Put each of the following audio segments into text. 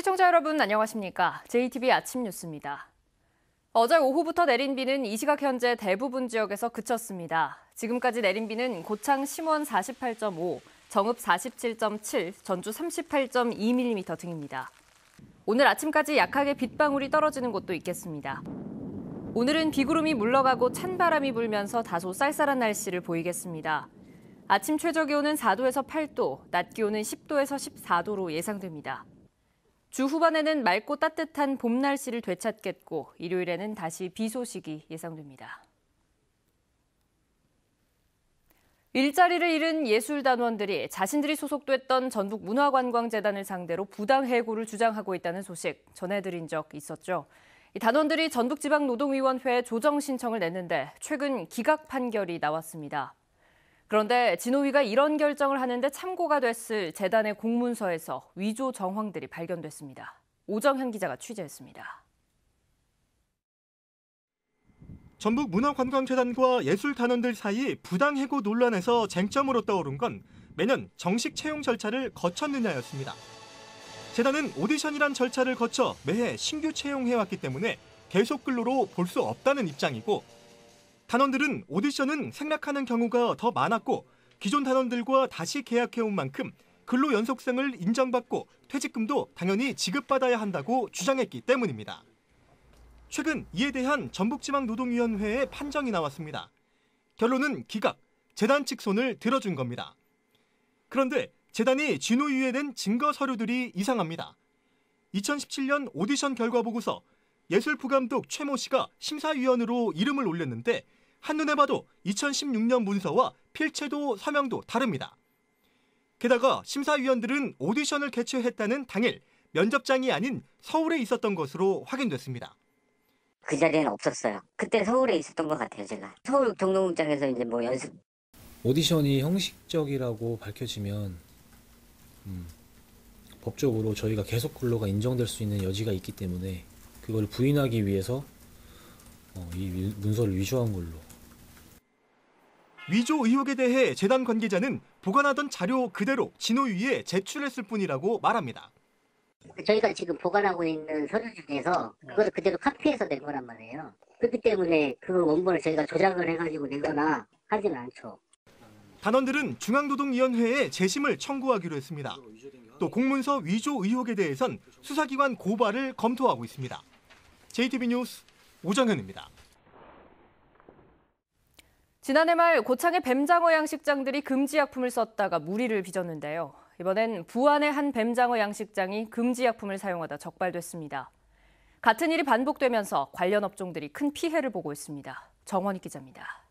시청자 여러분 안녕하십니까? JTBC 아침 뉴스입니다. 어제 오후부터 내린 비는 이 시각 현재 대부분 지역에서 그쳤습니다. 지금까지 내린 비는 고창 심원 48.5, 정읍 47.7, 전주 38.2mm 등입니다. 오늘 아침까지 약하게 빗방울이 떨어지는 곳도 있겠습니다. 오늘은 비구름이 물러가고 찬바람이 불면서 다소 쌀쌀한 날씨를 보이겠습니다. 아침 최저 기온은 4도에서 8도, 낮 기온은 10도에서 14도로 예상됩니다. 주 후반에는 맑고 따뜻한 봄 날씨를 되찾겠고 일요일에는 다시 비 소식이 예상됩니다. 일자리를 잃은 예술단원들이 자신들이 소속됐던 전북문화관광재단을 상대로 부당해고를 주장하고 있다는 소식 전해드린 적 있었죠. 이 단원들이 전북지방노동위원회에 조정 신청을 냈는데 최근 기각 판결이 나왔습니다. 그런데 진호위가 이런 결정을 하는데 참고가 됐을 재단의 공문서에서 위조 정황들이 발견됐습니다. 오정현 기자가 취재했습니다. 전북문화관광재단과 예술단원들 사이 부당해고 논란에서 쟁점으로 떠오른 건 매년 정식 채용 절차를 거쳤느냐였습니다. 재단은 오디션이란 절차를 거쳐 매해 신규 채용해왔기 때문에 계속 근로로 볼 수 없다는 입장이고, 단원들은 오디션은 생략하는 경우가 더 많았고 기존 단원들과 다시 계약해온 만큼 근로 연속성을 인정받고 퇴직금도 당연히 지급받아야 한다고 주장했기 때문입니다. 최근 이에 대한 전북지방노동위원회의 판정이 나왔습니다. 결론은 기각, 재단 측 손을 들어준 겁니다. 그런데 재단이 진호위에 낸 증거 서류들이 이상합니다. 2017년 오디션 결과 보고서 예술부감독 최모 씨가 심사위원으로 이름을 올렸는데 한눈에 봐도 2016년 문서와 필체도 서명도 다릅니다. 게다가 심사위원들은 오디션을 개최했다는 당일 면접장이 아닌 서울에 있었던 것으로 확인됐습니다. 그 자리에는 없었어요. 그때 서울에 있었던 것 같아요, 제가. 서울 경동극장에서 이제 연습. 오디션이 형식적이라고 밝혀지면 법적으로 저희가 계속 근로가 인정될 수 있는 여지가 있기 때문에 그걸 부인하기 위해서 이 문서를 위조한 걸로. 위조 의혹에 대해 재단 관계자는 보관하던 자료 그대로 진호위에 제출했을 뿐이라고 말합니다. 저희가 지금 보관하고 있는 서류 중에서 그거를 그대로 카피해서 낸 거란 말이에요. 그렇기 때문에 그 원본을 저희가 조작을 해가지고 내거나 하지는 않죠. 단원들은 중앙노동위원회에 재심을 청구하기로 했습니다. 또 공문서 위조 의혹에 대해선 수사기관 고발을 검토하고 있습니다. JTBC 뉴스 오정현입니다. 지난해 말 고창의 뱀장어 양식장들이 금지약품을 썼다가 물의를 빚었는데요. 이번엔 부안의 한 뱀장어 양식장이 금지약품을 사용하다 적발됐습니다. 같은 일이 반복되면서 관련 업종들이 큰 피해를 보고 있습니다. 정원희 기자입니다.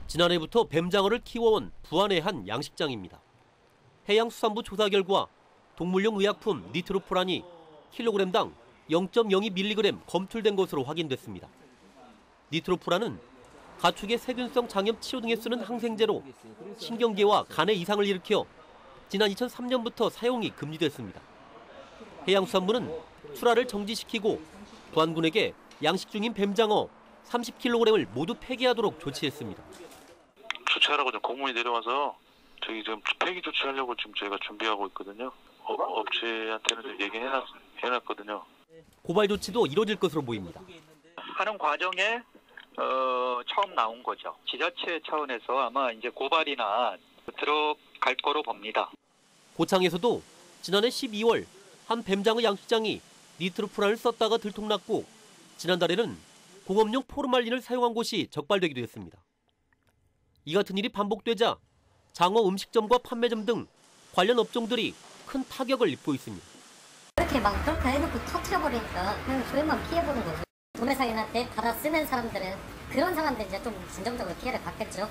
지난해부터 뱀장어를 키워온 부안의 한 양식장입니다. 해양수산부 조사 결과 동물용 의약품 니트로프란이 킬로그램당 0.02mg 검출된 것으로 확인됐습니다. 니트로프란은 가축의 세균성 장염 치료 등에 쓰는 항생제로 신경계와 간에 이상을 일으켜 지난 2003년부터 사용이 금지됐습니다. 해양수산부는 출하를 정지시키고 부안군에게 양식 중인 뱀장어 30kg을 모두 폐기하도록 조치했습니다. 조치하라고 좀 공문이 내려와서 저희 지금 폐기 조치하려고 지금 저희가 준비하고 있거든요. 업체한테는 좀 얘기해놨거든요. 고발 조치도 이뤄질 것으로 보입니다. 하는 과정에 처음 나온 거죠. 지자체 차원에서 아마 이제 고발이나 들어갈 거로 봅니다. 고창에서도 지난해 12월 한 뱀장어 양식장이 니트로프란을 썼다가 들통났고 지난달에는 공업용 포르말린을 사용한 곳이 적발되기도 했습니다. 이 같은 일이 반복되자 장어 음식점과 판매점 등 관련 업종들이 큰 타격을 입고 있습니다. 이렇게 막 그렇게 해놓고 터트려버리니까 그냥 저희만 피해보는 거죠. 도매상인한테 받아 쓰는 사람들은 그런 상황들 이제 좀 진정적으로 피해를 받겠죠.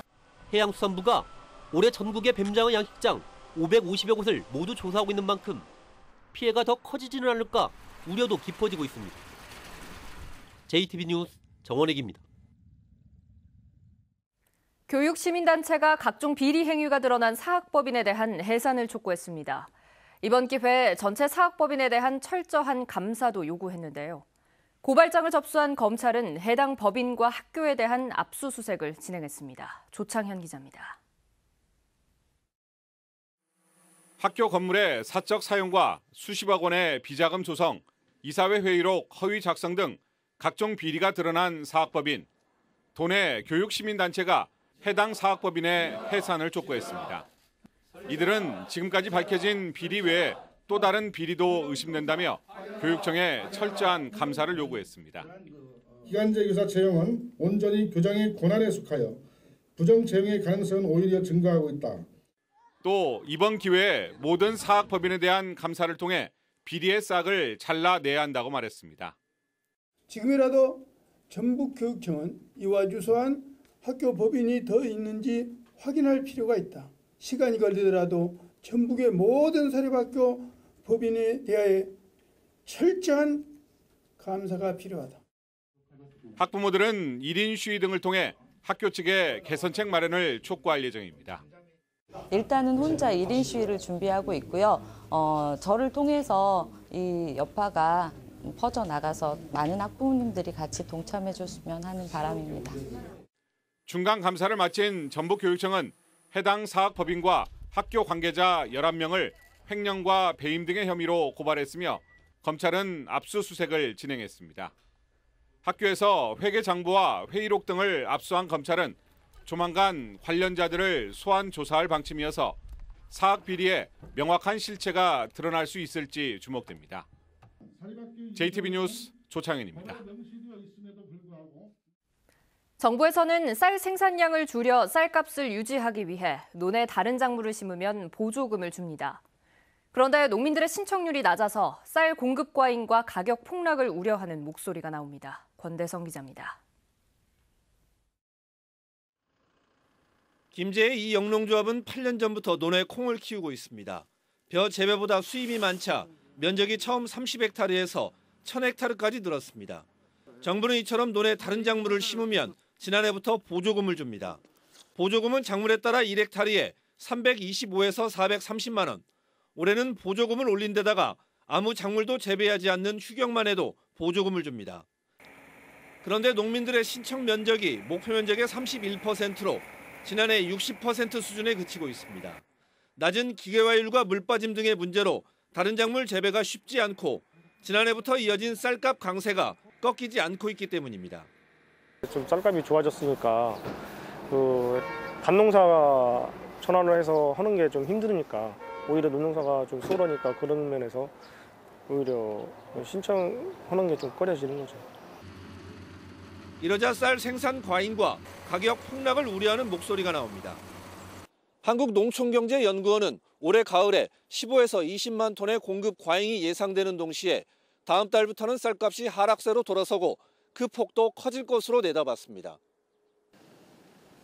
해양수산부가 올해 전국의 뱀장어 양식장 550여 곳을 모두 조사하고 있는 만큼 피해가 더 커지지는 않을까 우려도 깊어지고 있습니다. JTBC 뉴스 정원익입니다. 교육시민단체가 각종 비리 행위가 드러난 사학법인에 대한 해산을 촉구했습니다. 이번 기회에 전체 사학법인에 대한 철저한 감사도 요구했는데요. 고발장을 접수한 검찰은 해당 법인과 학교에 대한 압수수색을 진행했습니다. 조창현 기자입니다. 학교 건물의 사적 사용과 수십억 원의 비자금 조성, 이사회 회의록 허위 작성 등 각종 비리가 드러난 사학법인, 도내 교육시민단체가 해당 사학법인의 해산을 촉구했습니다. 이들은 지금까지 밝혀진 비리 외에 또 다른 비리도 의심된다며 교육청에 철저한 감사를 요구했습니다. 기간제 교사 채용은 온전히 교장의 권한에 속하여 부정 채용의 가능성은 오히려 증가하고 있다. 또 이번 기회에 모든 사학법인에 대한 감사를 통해 비리의 싹을 잘라내야 한다고 말했습니다. 지금이라도 전북교육청은 이와 유사한 학교 법인이 더 있는지 확인할 필요가 있다. 시간이 걸리더라도 전북의 모든 사립학교 법인에 대하여 철저한 감사가 필요하다. 학부모들은 1인 시위 등을 통해 학교 측에 개선책 마련을 촉구할 예정입니다. 일단은 혼자 1인 시위를 준비하고 있고요. 저를 통해서 이 여파가 퍼져나가서 많은 학부모님들이 같이 동참해 줬으면 하는 바람입니다. 중간 감사를 마친 전북교육청은 해당 사학법인과 학교 관계자 11명을 횡령과 배임 등의 혐의로 고발했으며 검찰은 압수수색을 진행했습니다. 학교에서 회계장부와 회의록 등을 압수한 검찰은 조만간 관련자들을 소환 조사할 방침이어서 사학 비리에 명확한 실체가 드러날 수 있을지 주목됩니다. JTB 뉴스 조창현입니다. 정부에서는 쌀 생산량을 줄여 쌀값을 유지하기 위해 논에 다른 작물을 심으면 보조금을 줍니다. 그런데 농민들의 신청률이 낮아서 쌀 공급 과잉과 가격 폭락을 우려하는 목소리가 나옵니다. 권대성 기자입니다. 김제의 이 영농조합은 8년 전부터 논에 콩을 키우고 있습니다. 벼 재배보다 수입이 많자 면적이 처음 30헥타르에서 1000헥타르까지 늘었습니다. 정부는 이처럼 논에 다른 작물을 심으면 지난해부터 보조금을 줍니다. 보조금은 작물에 따라 1헥타르에 325에서 430만 원. 올해는 보조금을 올린 데다가 아무 작물도 재배하지 않는 휴경만 해도 보조금을 줍니다. 그런데 농민들의 신청 면적이 목표 면적의 31%로 지난해 60% 수준에 그치고 있습니다. 낮은 기계화율과 물빠짐 등의 문제로 다른 작물 재배가 쉽지 않고 지난해부터 이어진 쌀값 강세가 꺾이지 않고 있기 때문입니다. 좀 쌀값이 좋아졌으니까 단농사가 전환을 해서 하는 게 좀 힘드니까 오히려 논농사가 좀 수월하니까 그런 면에서 오히려 신청하는 게 좀 꺼려지는 거죠. 이러자 쌀 생산 과잉과 가격 폭락을 우려하는 목소리가 나옵니다. 한국농촌경제연구원은 올해 가을에 15에서 20만 톤의 공급 과잉이 예상되는 동시에 다음 달부터는 쌀값이 하락세로 돌아서고 그 폭도 커질 것으로 내다봤습니다.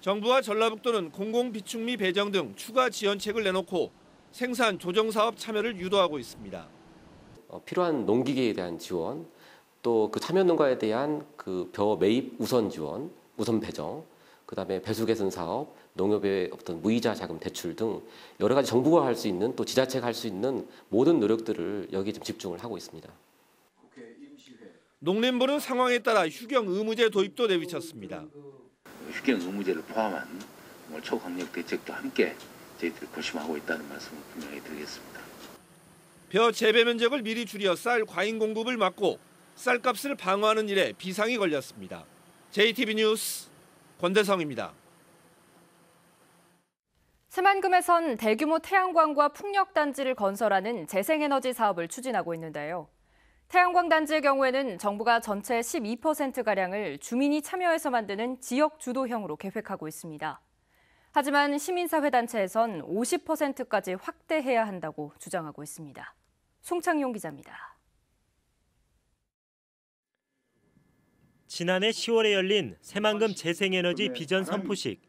정부와 전라북도는 공공비축미 배정 등 추가 지원책을 내놓고 생산 조정사업 참여를 유도하고 있습니다. 필요한 농기계에 대한 지원, 또 그 참여 농가에 대한 그 벼 매입 우선 지원, 우선 배정, 그다음에 배수 개선 사업, 농협의 어떤 무이자 자금 대출 등 여러 가지 정부가 할 수 있는 또 지자체가 할 수 있는 모든 노력들을 여기에 좀 집중을 하고 있습니다. 농림부는 상황에 따라 휴경 의무제 도입도 내비쳤습니다. 휴경 의무제를 포함한 초강력 대책도 함께 저희들이 고심하고 있다는 말씀을 분명히 드리겠습니다. 벼 재배 면적을 미리 줄여 쌀 과잉 공급을 막고 쌀값을 방어하는 일에 비상이 걸렸습니다. JTB 뉴스 권대성입니다. 새만금에선 대규모 태양광과 풍력단지를 건설하는 재생에너지 사업을 추진하고 있는데요. 태양광 단지의 경우에는 정부가 전체 12%가량을 주민이 참여해서 만드는 지역 주도형으로 계획하고 있습니다. 하지만 시민사회단체에선 50%까지 확대해야 한다고 주장하고 있습니다. 송창용 기자입니다. 지난해 10월에 열린 새만금 재생에너지 비전 선포식.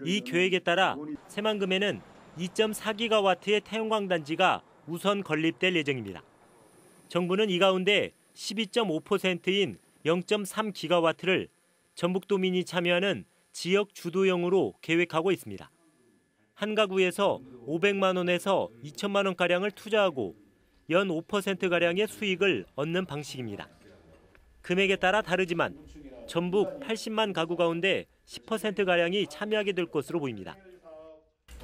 이 계획에 따라 새만금에는 2.4기가와트의 태양광 단지가 우선 건립될 예정입니다. 정부는 이 가운데 12.5%인 0.3기가와트를 전북도민이 참여하는 지역 주도형으로 계획하고 있습니다. 한 가구에서 500만 원에서 2천만 원가량을 투자하고 연 5%가량의 수익을 얻는 방식입니다. 금액에 따라 다르지만 전북 80만 가구 가운데 10%가량이 참여하게 될 것으로 보입니다.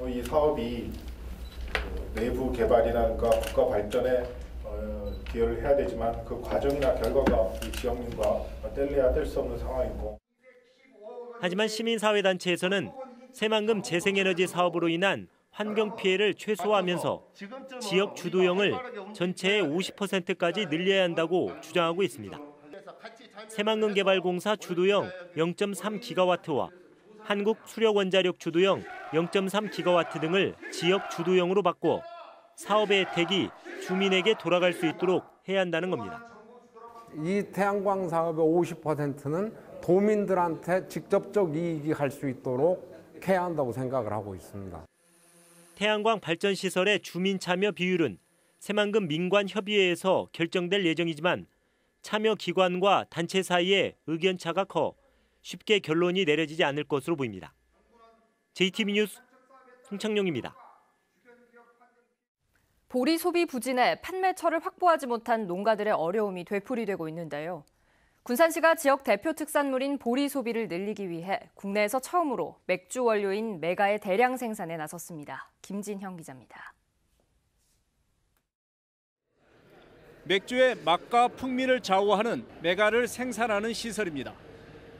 이 사업이 내부 개발이라든가 국가 발전에 기여를 해야 되지만 그 과정이나 결과가 이 지역민과 뗄래야 뗄 수 없는 상황이고. 하지만 시민사회단체에서는 새만금 재생에너지 사업으로 인한 환경 피해를 최소화하면서 지역 주도형을 전체의 50%까지 늘려야 한다고 주장하고 있습니다. 새만금개발공사 주도형 0.3기가와트와 한국수력원자력 주도형 0.3기가와트 등을 지역 주도형으로 바꿔 사업의 혜택이 주민에게 돌아갈 수 있도록 해야 한다는 겁니다. 이 태양광 사업의 50%는 도민들한테 직접적 이익이 갈 수 있도록 해야 한다고 생각을 하고 있습니다. 태양광 발전 시설의 주민 참여 비율은 새만금 민관협의회에서 결정될 예정이지만 참여 기관과 단체 사이에 의견차가 커 쉽게 결론이 내려지지 않을 것으로 보입니다. JTB 뉴스 송창용입니다. 보리 소비 부진에 판매처를 확보하지 못한 농가들의 어려움이 되풀이되고 있는데요. 군산시가 지역 대표 특산물인 보리 소비를 늘리기 위해 국내에서 처음으로 맥주 원료인 메가의 대량 생산에 나섰습니다. 김진형 기자입니다. 맥주의 맛과 풍미를 좌우하는 메가를 생산하는 시설입니다.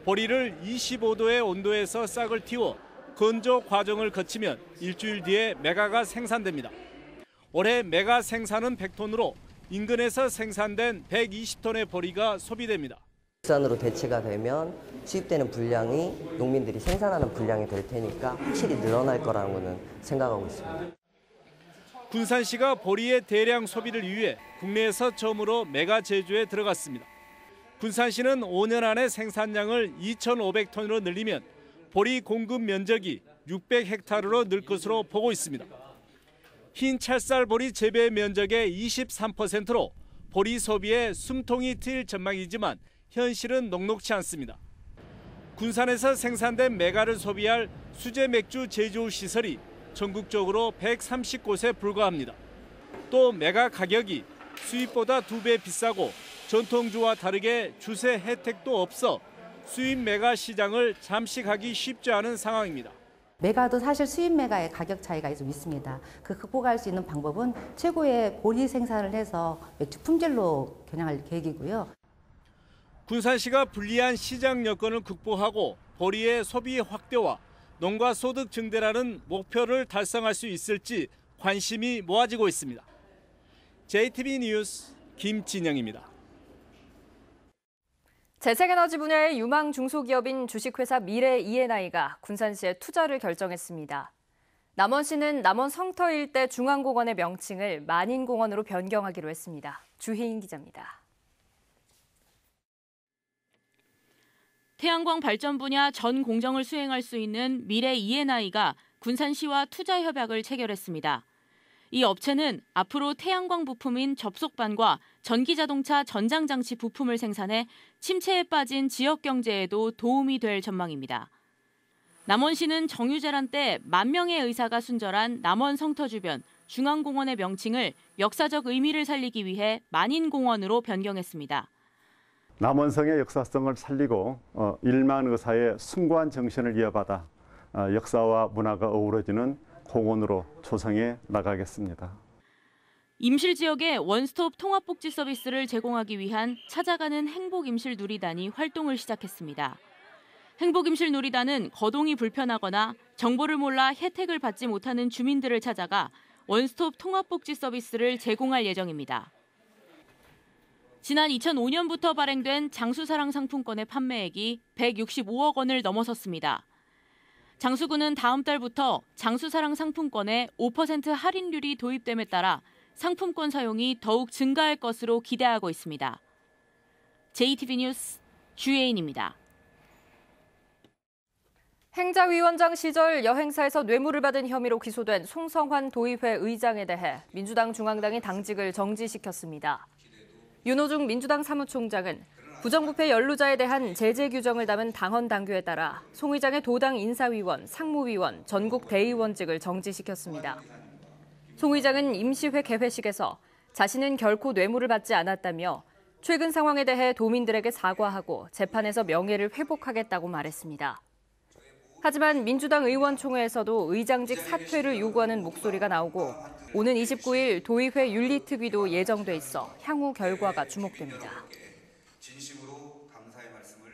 보리를 25도의 온도에서 싹을 틔워 건조 과정을 거치면 일주일 뒤에 메가가 생산됩니다. 올해 메가 생산은 100톤으로 인근에서 생산된 120톤의 보리가 소비됩니다. 국산으로 대체가 되면 수입되는 분량이 농민들이 생산하는 분량이 될 테니까 확실히 늘어날 거라는 것은 생각하고 있습니다. 군산시가 보리의 대량 소비를 위해 국내에서 처음으로 메가 제조에 들어갔습니다. 군산시는 5년 안에 생산량을 2,500톤으로 늘리면 보리 공급 면적이 600헥타르로 늘 것으로 보고 있습니다. 흰 찰쌀 보리 재배 면적의 23%로 보리 소비에 숨통이 트일 전망이지만 현실은 녹록치 않습니다. 군산에서 생산된 메가를 소비할 수제 맥주 제조 시설이 전국적으로 130곳에 불과합니다. 또 메가 가격이 수입보다 2배 비싸고 전통주와 다르게 주세 혜택도 없어 수입 메가 시장을 잠식하기 쉽지 않은 상황입니다. 메가도 사실 수입 메가의 가격 차이가 좀 있습니다. 그 극복할 수 있는 방법은 최고의 보리 생산을 해서 맥주 품질로 겨냥할 계획이고요. 군산시가 불리한 시장 여건을 극복하고 보리의 소비 확대와 농가 소득 증대라는 목표를 달성할 수 있을지 관심이 모아지고 있습니다. JTB 뉴스 김진영입니다. 재생에너지 분야의 유망 중소기업인 주식회사 미래 E&I가 군산시에 투자를 결정했습니다. 남원시는 남원 성터 일대 중앙공원의 명칭을 만인공원으로 변경하기로 했습니다. 주희인 기자입니다. 태양광 발전 분야 전 공정을 수행할 수 있는 미래 E&I가 군산시와 투자 협약을 체결했습니다. 이 업체는 앞으로 태양광 부품인 접속반과 전기자동차 전장장치 부품을 생산해 침체에 빠진 지역 경제에도 도움이 될 전망입니다. 남원시는 정유재란 때 10,000명의 의사가 순절한 남원 성터 주변 중앙공원의 명칭을 역사적 의미를 살리기 위해 만인공원으로 변경했습니다. 남원성의 역사성을 살리고 1만 의사의 숭고한 정신을 이어받아 역사와 문화가 어우러지는 공원으로 조성해 나가겠습니다. 임실 지역에 원스톱 통합복지 서비스를 제공하기 위한 찾아가는 행복임실 누리단이 활동을 시작했습니다. 행복임실 누리단은 거동이 불편하거나 정보를 몰라 혜택을 받지 못하는 주민들을 찾아가 원스톱 통합복지 서비스를 제공할 예정입니다. 지난 2005년부터 발행된 장수사랑 상품권의 판매액이 165억 원을 넘어섰습니다. 장수군은 다음 달부터 장수사랑 상품권에 5% 할인율이 도입됨에 따라 상품권 사용이 더욱 증가할 것으로 기대하고 있습니다. JTB 뉴스 주예인입니다. 행자위원장 시절 여행사에서 뇌물을 받은 혐의로 기소된 송성환 도의회 의장에 대해 민주당 중앙당이 당직을 정지시켰습니다. 윤호중 민주당 사무총장은 부정부패 연루자에 대한 제재 규정을 담은 당헌 당규에 따라 송 의장의 도당 인사위원, 상무위원, 전국 대의원직을 정지시켰습니다. 송 의장은 임시회 개회식에서 자신은 결코 뇌물을 받지 않았다며 최근 상황에 대해 도민들에게 사과하고 재판에서 명예를 회복하겠다고 말했습니다. 하지만 민주당 의원총회에서도 의장직 사퇴를 요구하는 목소리가 나오고 오는 29일 도의회 윤리특위도 예정돼 있어 향후 결과가 주목됩니다. 진심으로 감사의 말씀을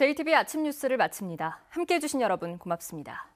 JTBC 아침 뉴스를 마칩니다. 함께해 주신 여러분 고맙습니다.